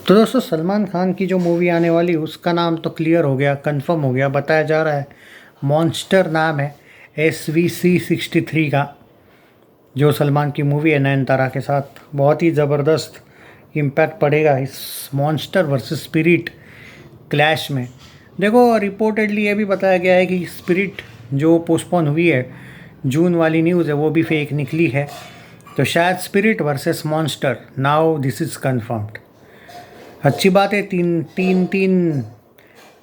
तो दोस्तों सलमान खान की जो मूवी आने वाली उसका नाम तो क्लियर हो गया, कंफर्म हो गया, बताया जा रहा है। मॉन्स्टर नाम है SVC63 का। जो सलमान की मूवी है नयनतारा के साथ, बहुत ही ज़बरदस्त इम्पैक्ट पड़ेगा इस मॉन्स्टर वर्सेस स्पिरिट क्लैश में। देखो रिपोर्टेडली ये भी बताया गया है कि स्पिरिट जो पोस्टपोन हुई है, जून वाली न्यूज़ है, वो भी फेक निकली है। तो शायद spirit versus monster, now this is confirmed. अच्छी बात है, तीन तीन तीन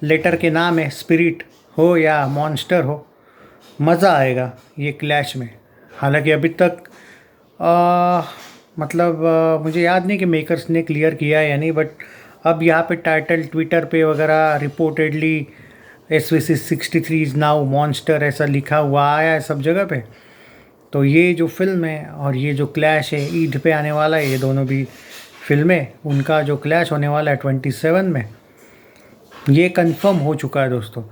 लेटर के नाम है, स्पिरिट हो या मॉन्स्टर हो, मज़ा आएगा ये क्लैश में। हालांकि अभी तक मुझे याद नहीं कि मेकर्स ने क्लियर किया है या नहीं, बट अब यहाँ पे टाइटल ट्विटर पे वगैरह reportedly SVC63 is now monster ऐसा लिखा हुआ आया है सब जगह पे। तो ये जो फिल्म है और ये जो क्लैश है ईद पे आने वाला है, ये दोनों भी फिल्में, उनका जो क्लैश होने वाला है 27 में, ये कंफर्म हो चुका है दोस्तों।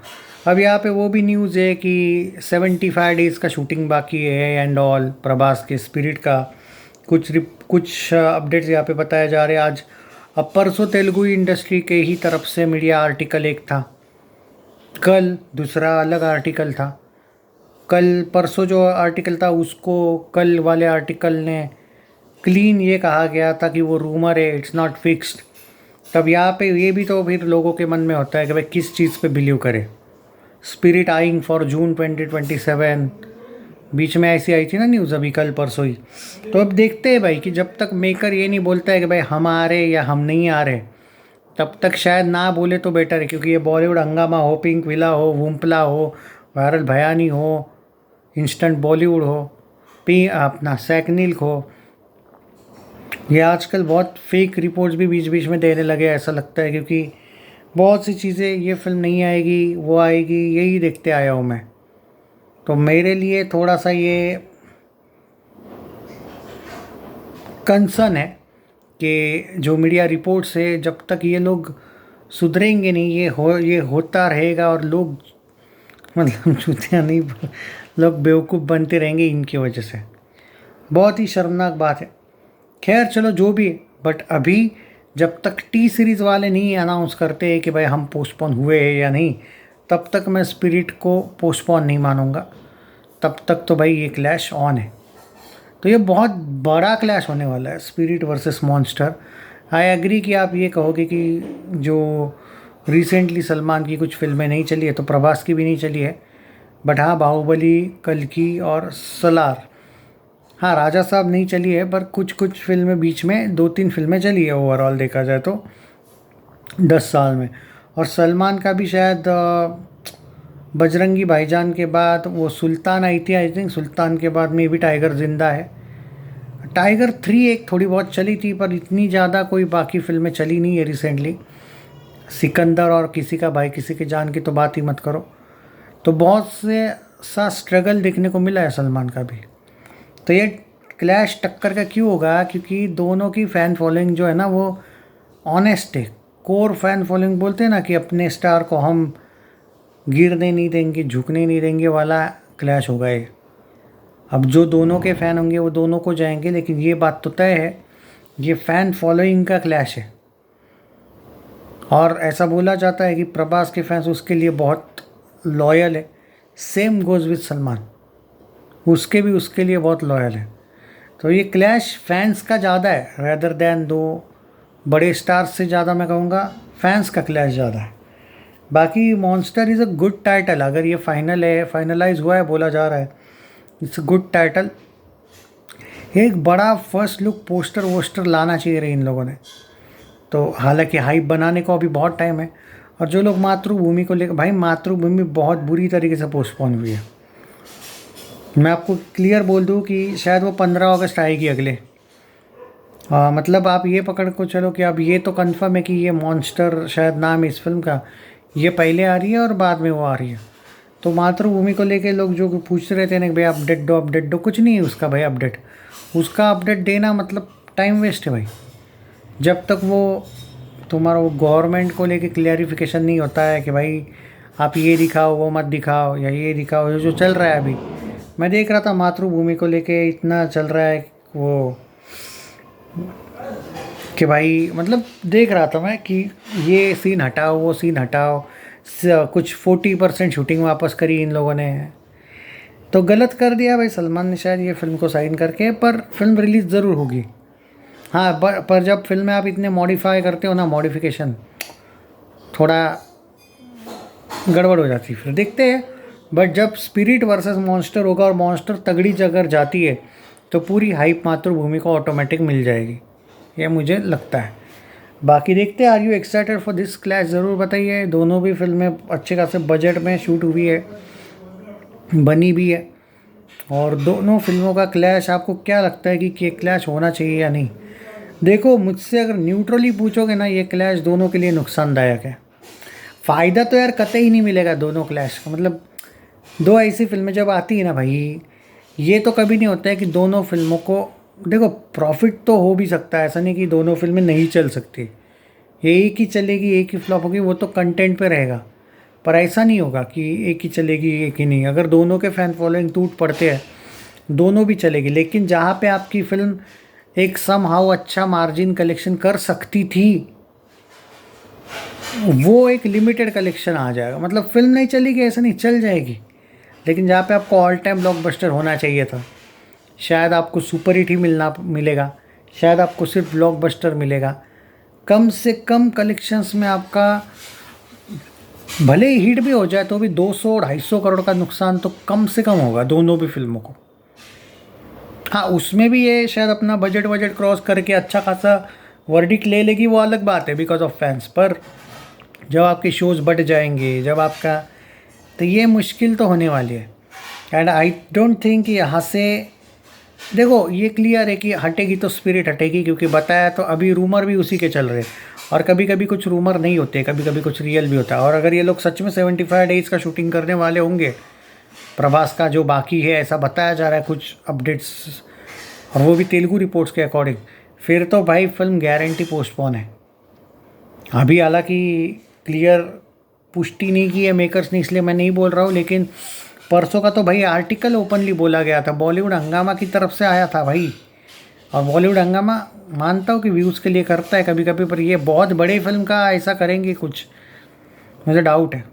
अब यहाँ पे वो भी न्यूज़ है कि 75 डेज़ का शूटिंग बाकी है एंड ऑल, प्रभास के स्पिरिट का। कुछ अपडेट्स यहाँ पे बताया जा रहे हैं आज। अब परसों तेलुगु इंडस्ट्री के ही तरफ से मीडिया आर्टिकल एक था, कल दूसरा अलग आर्टिकल था। कल परसों जो आर्टिकल था उसको कल वाले आर्टिकल ने क्लीन ये कहा गया था कि वो रूमर है, इट्स नॉट फिक्स्ड। तब यहाँ पे ये भी तो फिर लोगों के मन में होता है कि भाई किस चीज़ पे बिलीव करें। स्पिरिट आइंग फॉर जून 2027, बीच में ऐसी आई थी ना न्यूज़ अभी कल परसों ही। तो अब देखते हैं भाई कि जब तक मेकर ये नहीं बोलता है कि भाई हम आ रहे या हम नहीं आ रहे, तब तक शायद ना बोले तो बेटर है। क्योंकि ये बॉलीवुड हंगामा हो, पिंक विला हो, वुम्पला हो, वायरल भयानी हो, इंस्टेंट बॉलीवुड हो, पी अपना सैकनिल हो, ये आजकल बहुत फेक रिपोर्ट्स भी बीच बीच में देने लगे ऐसा लगता है। क्योंकि बहुत सी चीज़ें, ये फिल्म नहीं आएगी वो आएगी, यही देखते आया हूँ मैं। तो मेरे लिए थोड़ा सा ये कंसर्न है कि जो मीडिया रिपोर्ट्स है, जब तक ये लोग सुधरेंगे नहीं, ये होता रहेगा और लोग चूतिया नहीं, लोग बेवकूफ़ बनते रहेंगे इनकी वजह से। बहुत ही शर्मनाक बात है। खैर चलो जो भी, बट अभी जब तक टी सीरीज़ वाले नहीं अनाउंस करते कि भाई हम पोस्टपोन हुए हैं या नहीं, तब तक मैं स्पिरिट को पोस्टपोन नहीं मानूंगा। तब तक तो भाई ये क्लैश ऑन है। तो ये बहुत बड़ा क्लैश होने वाला है, spirit versus monster. I agree कि आप ये कहोगे कि जो रिसेंटली सलमान की कुछ फिल्में नहीं चली है, तो प्रभास की भी नहीं चली है। बट हाँ, बाहुबली, कल्कि और सलार, हाँ राजा साहब नहीं चली है, पर कुछ कुछ फिल्में बीच में 2-3 फिल्में चली है ओवरऑल देखा जाए तो 10 साल में। और सलमान का भी शायद बजरंगी भाईजान के बाद वो सुल्तान आई थी, आई थिंक सुल्तान के बाद में भी टाइगर जिंदा है। टाइगर 3 एक थोड़ी बहुत चली थी, पर इतनी ज़्यादा कोई बाकी फिल्में चली नहीं है रिसेंटली। सिकंदर और किसी का भाई किसी की जान की तो बात ही मत करो। तो बहुत से सा स्ट्रगल देखने को मिला है सलमान का भी। तो ये क्लैश टक्कर का क्यों होगा? क्योंकि दोनों की फ़ैन फॉलोइंग जो है ना, वो ऑनेस्ट है। कोर फैन फॉलोइंग बोलते हैं ना, कि अपने स्टार को हम गिरने नहीं देंगे, झुकने नहीं देंगे वाला क्लैश होगा ये। अब जो दोनों के फ़ैन होंगे वो दोनों को जाएंगे, लेकिन ये बात तो तय है, ये फ़ैन फॉलोइंग का क्लैश है। और ऐसा बोला जाता है कि प्रभास के फैंस उसके लिए बहुत लॉयल है। सेम गोज़ विद सलमान, उसके लिए बहुत लॉयल है। तो ये क्लैश फैंस का ज़्यादा है रेदर दैन दो बड़े स्टार्स से ज़्यादा। मैं कहूँगा फैंस का क्लैश ज़्यादा है। बाकी monster is a good title, अगर ये फाइनल है, फाइनलाइज हुआ है बोला जा रहा है, इट्स अ गुड टाइटल। एक बड़ा फर्स्ट लुक पोस्टर वोस्टर लाना चाहिए रहे इन लोगों ने। तो हालांकि हाइप बनाने को अभी बहुत टाइम है। और जो लोग मातृभूमि को लेकर, भाई मातृभूमि बहुत बुरी तरीके से पोस्टपोन हुई है। मैं आपको क्लियर बोल दूं कि शायद वो 15 अगस्त आएगी अगले। मतलब आप ये पकड़ को चलो कि अब ये तो कंफर्म है कि ये मॉन्स्टर शायद नाम है इस फिल्म का, ये पहले आ रही है और बाद में वो आ रही है। तो मातृभूमि को लेके लोग जो पूछ रहे थे ना कि भाई अपडेट दो, कुछ नहीं है उसका भाई अपडेट। उसका अपडेट देना मतलब टाइम वेस्ट है भाई। जब तक वो तुम्हारा वो गवर्नमेंट को लेके क्लियरिफिकेशन नहीं होता है कि भाई आप ये दिखाओ वो मत दिखाओ, या ये दिखाओ, जो चल रहा है अभी। मैं देख रहा था मातृभूमि को लेके इतना चल रहा है, वो कि भाई मतलब देख रहा था मैं कि ये सीन हटाओ वो सीन हटाओ, कुछ 40% शूटिंग वापस करी इन लोगों ने। तो गलत कर दिया भाई सलमान ने शायद ये फिल्म को साइन करके, पर फिल्म रिलीज़ ज़रूर होगी। हाँ, पर जब फिल्म में आप इतने मॉडिफाई करते हो ना, मॉडिफिकेशन थोड़ा गड़बड़ हो जाती है, फिर देखते हैं। बट जब स्पिरिट वर्सेस मॉन्स्टर होगा और मॉन्स्टर तगड़ी जगह जाती है तो पूरी हाइप मातृभूमि को ऑटोमेटिक मिल जाएगी, ये मुझे लगता है। बाकी देखते हैं। Are you excited for this clash, ज़रूर बताइए। दोनों भी फिल्में अच्छे खासे बजट में शूट हुई है, बनी भी है, और दोनों फिल्मों का क्लैश आपको क्या लगता है कि ये क्लैश होना चाहिए या नहीं? देखो, मुझसे अगर न्यूट्रली पूछोगे ना, ये क्लैश दोनों के लिए नुकसानदायक है। फ़ायदा तो यार कतई नहीं मिलेगा दोनों क्लैश का। मतलब दो ऐसी फिल्में जब आती है ना भाई, ये तो कभी नहीं होता है कि दोनों फिल्मों को, देखो प्रॉफिट तो हो भी सकता है, ऐसा नहीं कि दोनों फिल्में नहीं चल सकती। ये एक ही चलेगी एक ही फ्लॉप होगी, वो तो कंटेंट पे रहेगा। पर ऐसा नहीं होगा कि एक ही चलेगी एक ही नहीं। अगर दोनों के फ़ैन फॉलोइंग टूट पड़ते हैं, दोनों भी चलेगी। लेकिन जहाँ पे आपकी फिल्म एक सम हाउ अच्छा मार्जिन कलेक्शन कर सकती थी, वो एक लिमिटेड कलेक्शन आ जाएगा। मतलब फिल्म नहीं चलेगी ऐसा नहीं, चल जाएगी। लेकिन जहाँ पे आपको ऑल टाइम ब्लॉकबस्टर होना चाहिए था, शायद आपको सुपर हिट ही मिलेगा, शायद आपको सिर्फ ब्लॉकबस्टर मिलेगा। कम से कम कलेक्शंस में आपका भले ही हिट भी हो जाए तो भी 200-250 करोड़ का नुकसान तो कम से कम होगा दोनों भी फिल्मों को। हाँ, उसमें भी ये शायद अपना बजट क्रॉस करके अच्छा खासा वर्डिक्ट ले लेगी, वो अलग बात है बिकॉज ऑफ फैंस। पर जब आपके शोज़ बढ़ जाएंगे, जब आपका, तो ये मुश्किल तो होने वाली है। एंड आई डोंट थिंक यहाँ से, देखो ये क्लियर है कि हटेगी तो स्पिरिट हटेगी, क्योंकि बताया तो अभी रूमर भी उसी के चल रहे। और कभी कभी कुछ रूमर नहीं होते, कभी कभी कुछ रियल भी होता है। और अगर ये लोग सच में 75 डेज़ का शूटिंग करने वाले होंगे, प्रभास का जो बाकी है ऐसा बताया जा रहा है कुछ अपडेट्स, और वो भी तेलुगु रिपोर्ट्स के अकॉर्डिंग, फिर तो भाई फिल्म गारंटी पोस्टपोन है। अभी हालांकि क्लियर पुष्टि नहीं की है मेकर्स ने, इसलिए मैं नहीं बोल रहा हूँ। लेकिन परसों का तो भाई आर्टिकल ओपनली बोला गया था, बॉलीवुड हंगामा की तरफ से आया था भाई। और बॉलीवुड हंगामा मानता हूँ कि व्यूज़ के लिए करता है कभी कभी, पर ये बहुत बड़े फिल्म का ऐसा करेंगे कुछ, मुझे डाउट है।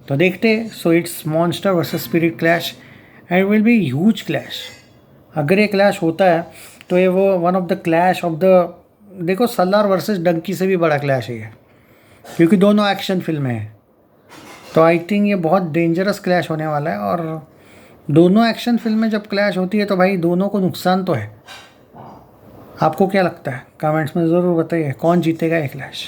तो देखते। So it's monster versus spirit clash and will be huge clash. अगर ये क्लैश होता है तो ये वो one of the clash of the, देखो सलार वर्सेस डंकी से भी बड़ा क्लैश है ये, क्योंकि दोनों एक्शन फिल्में हैं। तो आई थिंक ये बहुत डेंजरस क्लैश होने वाला है। और दोनों एक्शन फिल्में जब क्लैश होती है तो भाई दोनों को नुकसान तो है। आपको क्या लगता है? कमेंट्स में ज़रूर बताइए कौन जीतेगा ये क्लैश।